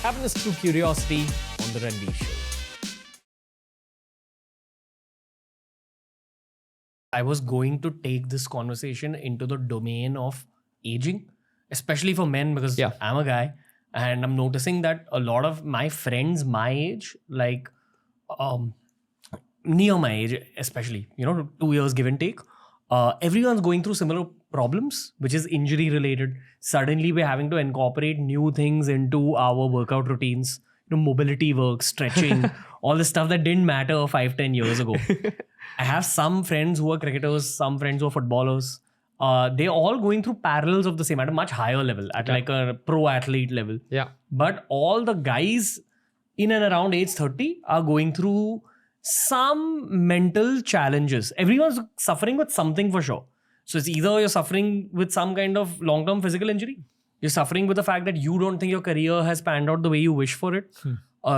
Happiness through curiosity on the Ranveer Show. I was going to take this conversation into the domain of aging, especially for men, because I'm a guy and I'm noticing that a lot of my friends my age, like near my age, especially, 2 years give and take, everyone's going through similar problems, which is injury related. Suddenly we're having to incorporate new things into our workout routines, mobility work, stretching, all the stuff that didn't matter 5-10 years ago. I have some friends who are cricketers, some friends who are footballers. They're all going through parallels of the same at a much higher level, at like a pro athlete level. Yeah. But all the guys in and around age 30 are going through some mental challenges. Everyone's suffering with something for sure. So it's either you're suffering with some kind of long-term physical injury, you're suffering with the fact that you don't think your career has panned out the way you wish for it.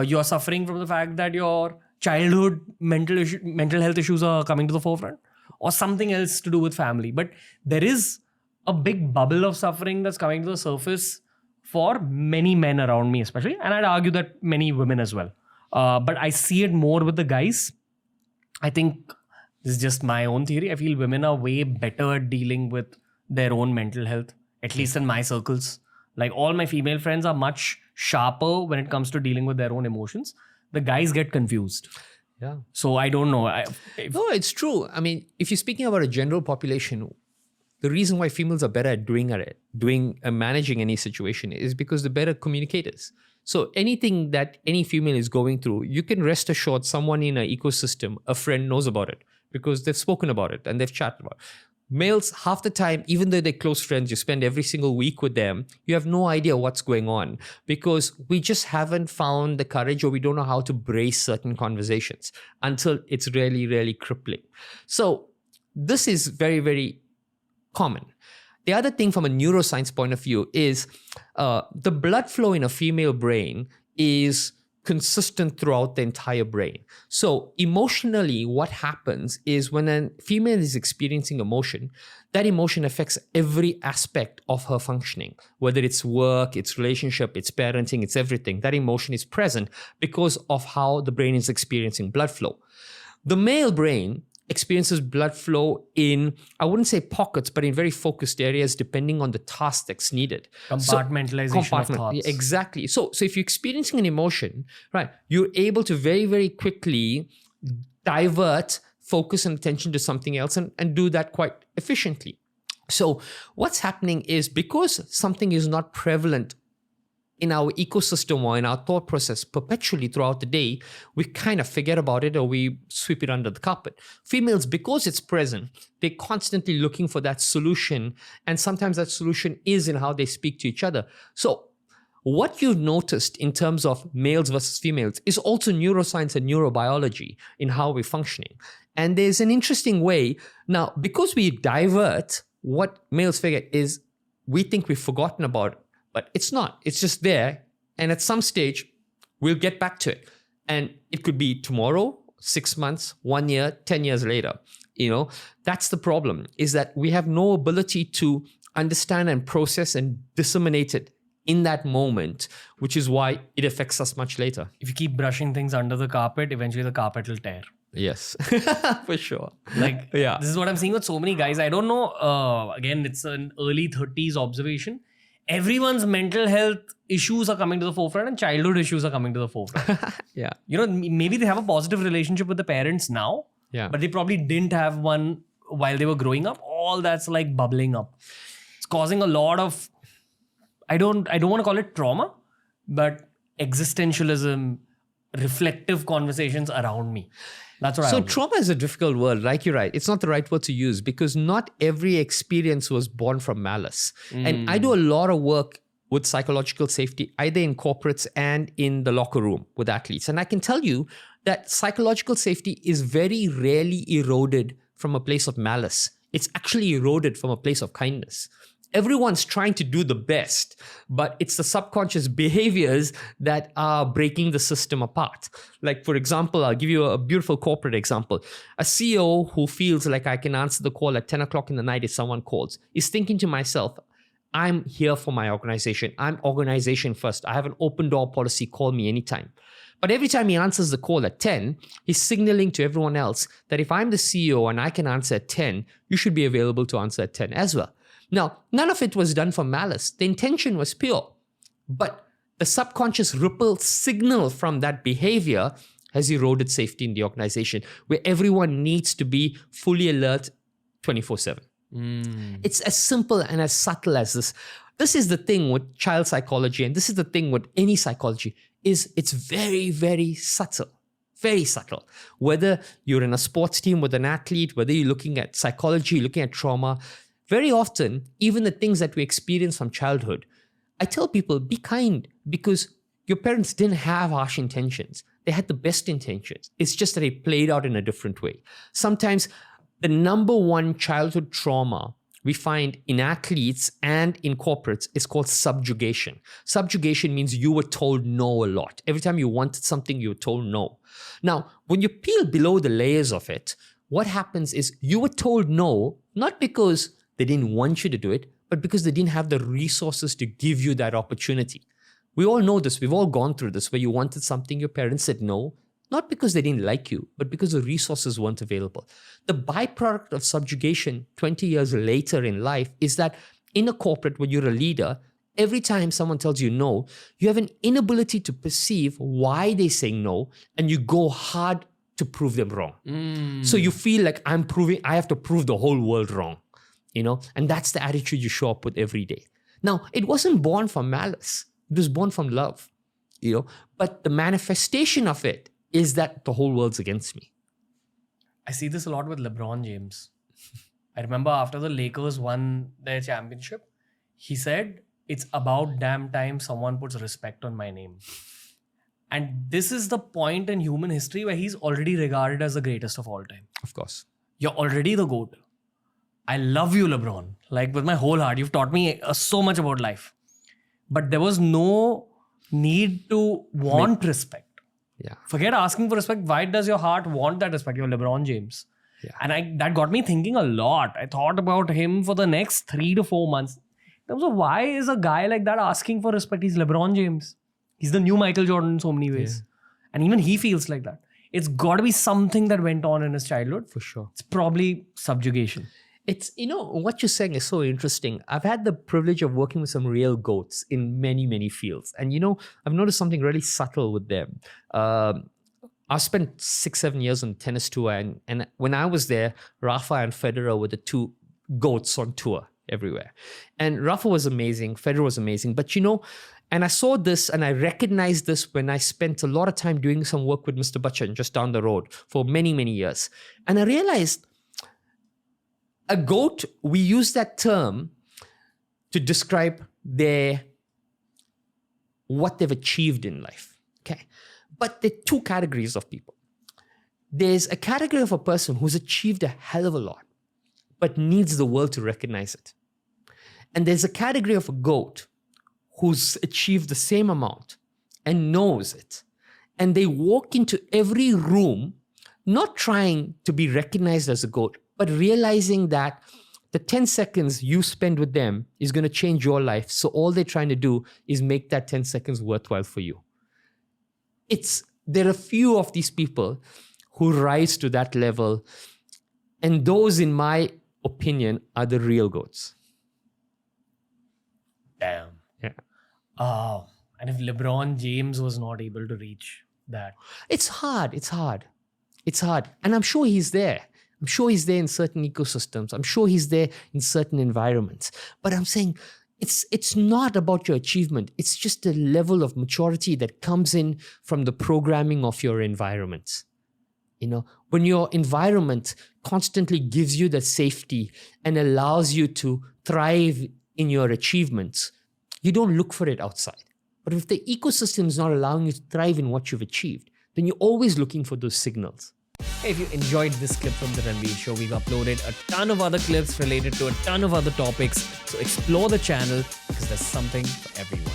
You're suffering from the fact that your childhood mental health issues are coming to the forefront, or something else to do with family. But there is a big bubble of suffering that's coming to the surface for many men around me especially. And I'd argue that many women as well. But I see it more with the guys. I think this is just my own theory. I feel women are way better at dealing with their own mental health, at least in my circles. Like all my female friends are much sharper when it comes to dealing with their own emotions. The guys get confused. Yeah. So I don't know. No, it's true. I mean, if you're speaking about a general population, the reason why females are better at doing managing any situation is because they're better communicators. So anything that any female is going through, you can rest assured someone in an ecosystem, a friend knows about it because they've spoken about it and they've chatted about it. Males, half the time, even though they're close friends, you spend every single week with them, you have no idea what's going on because we just haven't found the courage, or we don't know how to brace certain conversations until it's really, really crippling. So this is very, very common. The other thing from a neuroscience point of view is the blood flow in a female brain is consistent throughout the entire brain. So emotionally, what happens is when a female is experiencing emotion, that emotion affects every aspect of her functioning, whether it's work, it's relationship, it's parenting, it's everything. That emotion is present because of how the brain is experiencing blood flow. The male brain experiences blood flow in, I wouldn't say pockets, but in very focused areas depending on the task that's needed. Compartmentalization of thoughts. Exactly. So if you're experiencing an emotion, right, you're able to very, very quickly divert focus and attention to something else and do that quite efficiently. So what's happening is because something is not prevalent in our ecosystem or in our thought process perpetually throughout the day, we kind of forget about it or we sweep it under the carpet. Females, because it's present, they're constantly looking for that solution. And sometimes that solution is in how they speak to each other. So what you've noticed in terms of males versus females is also neuroscience and neurobiology in how we're functioning. And there's an interesting way. Now, because we divert, what males figure is we think we've forgotten about it. But it's not. It's just there. And at some stage, we'll get back to it. And it could be tomorrow, 6 months, 1 year, 10 years later. That's the problem, is that we have no ability to understand and process and disseminate it in that moment, which is why it affects us much later. If you keep brushing things under the carpet, eventually the carpet will tear. Yes, for sure. This is what I'm seeing with so many guys. I don't know. Again, it's an early 30s observation. Everyone's mental health issues are coming to the forefront and childhood issues are coming to the forefront. Maybe they have a positive relationship with the parents now, but they probably didn't have one while they were growing up. All that's like bubbling up. It's causing a lot of, I don't want to call it trauma, but existentialism, reflective conversations around me. That's what I would trauma is a difficult word, like you're right. It's not the right word to use because not every experience was born from malice. And I do a lot of work with psychological safety, either in corporates and in the locker room with athletes. And I can tell you that psychological safety is very rarely eroded from a place of malice. It's actually eroded from a place of kindness. Everyone's trying to do the best, but it's the subconscious behaviors that are breaking the system apart. Like, for example, I'll give you a beautiful corporate example. A CEO who feels like I can answer the call at 10 o'clock in the night if someone calls is thinking to myself, I'm here for my organization. I'm organization first. I have an open door policy. Call me anytime. But every time he answers the call at 10, he's signaling to everyone else that if I'm the CEO and I can answer at 10, you should be available to answer at 10 as well. Now, none of it was done for malice. The intention was pure. But the subconscious ripple signal from that behavior has eroded safety in the organization, where everyone needs to be fully alert 24/7. It's as simple and as subtle as this. This is the thing with child psychology, and this is the thing with any psychology, is it's very, very subtle. Very subtle. Whether you're in a sports team with an athlete, whether you're looking at psychology, looking at trauma, very often, even the things that we experience from childhood, I tell people, be kind, because your parents didn't have harsh intentions. They had the best intentions. It's just that they played out in a different way. Sometimes the number one childhood trauma we find in athletes and in corporates is called subjugation. Subjugation means you were told no a lot. Every time you wanted something, you were told no. Now, when you peel below the layers of it, what happens is you were told no, not because they didn't want you to do it, but because they didn't have the resources to give you that opportunity. We all know this. We've all gone through this, where you wanted something, your parents said no, not because they didn't like you, but because the resources weren't available. The byproduct of subjugation 20 years later in life is that in a corporate, when you're a leader, every time someone tells you no, you have an inability to perceive why they're saying no, and you go hard to prove them wrong. So you feel like I have to prove the whole world wrong, and that's the attitude you show up with every day. Now, it wasn't born from malice. It was born from love, but the manifestation of it is that the whole world's against me. I see this a lot with LeBron James. I remember after the Lakers won their championship, he said, "It's about damn time someone puts respect on my name." And this is the point in human history where he's already regarded as the greatest of all time. Of course. You're already the GOAT. I love you, LeBron. Like, with my whole heart. You've taught me so much about life. But there was no need to want respect. Yeah. Forget asking for respect. Why does your heart want that respect? You're LeBron James. Yeah. And that got me thinking a lot. I thought about him for the next 3 to 4 months. In terms of why is a guy like that asking for respect? He's LeBron James. He's the new Michael Jordan in so many ways. Yeah. And even he feels like that. It's got to be something that went on in his childhood. For sure. It's probably subjugation. It's, what you're saying is so interesting. I've had the privilege of working with some real GOATs in many, many fields. And, I've noticed something really subtle with them. I spent 6-7 years on the tennis tour. And when I was there, Rafa and Federer were the two GOATs on tour everywhere. And Rafa was amazing. Federer was amazing. But, and I saw this and I recognized this when I spent a lot of time doing some work with Mr. Bachchan just down the road for many, many years. And I realized a GOAT, we use that term to describe what they've achieved in life. Okay. But there are two categories of people. There's a category of a person who's achieved a hell of a lot, but needs the world to recognize it. And there's a category of a GOAT who's achieved the same amount and knows it. And they walk into every room, not trying to be recognized as a GOAT, but realizing that the 10 seconds you spend with them is going to change your life. So all they're trying to do is make that 10 seconds worthwhile for you. There are a few of these people who rise to that level. And those, in my opinion, are the real GOATs. Damn. Yeah. Oh, and if LeBron James was not able to reach that. It's hard. And I'm sure he's there. I'm sure he's there in certain ecosystems. I'm sure he's there in certain environments. But I'm saying it's not about your achievement. It's just a level of maturity that comes in from the programming of your environment. When your environment constantly gives you the safety and allows you to thrive in your achievements, you don't look for it outside. But if the ecosystem is not allowing you to thrive in what you've achieved, then you're always looking for those signals. Hey, if you enjoyed this clip from The Ranveer Show, we've uploaded a ton of other clips related to a ton of other topics. So explore the channel because there's something for everyone.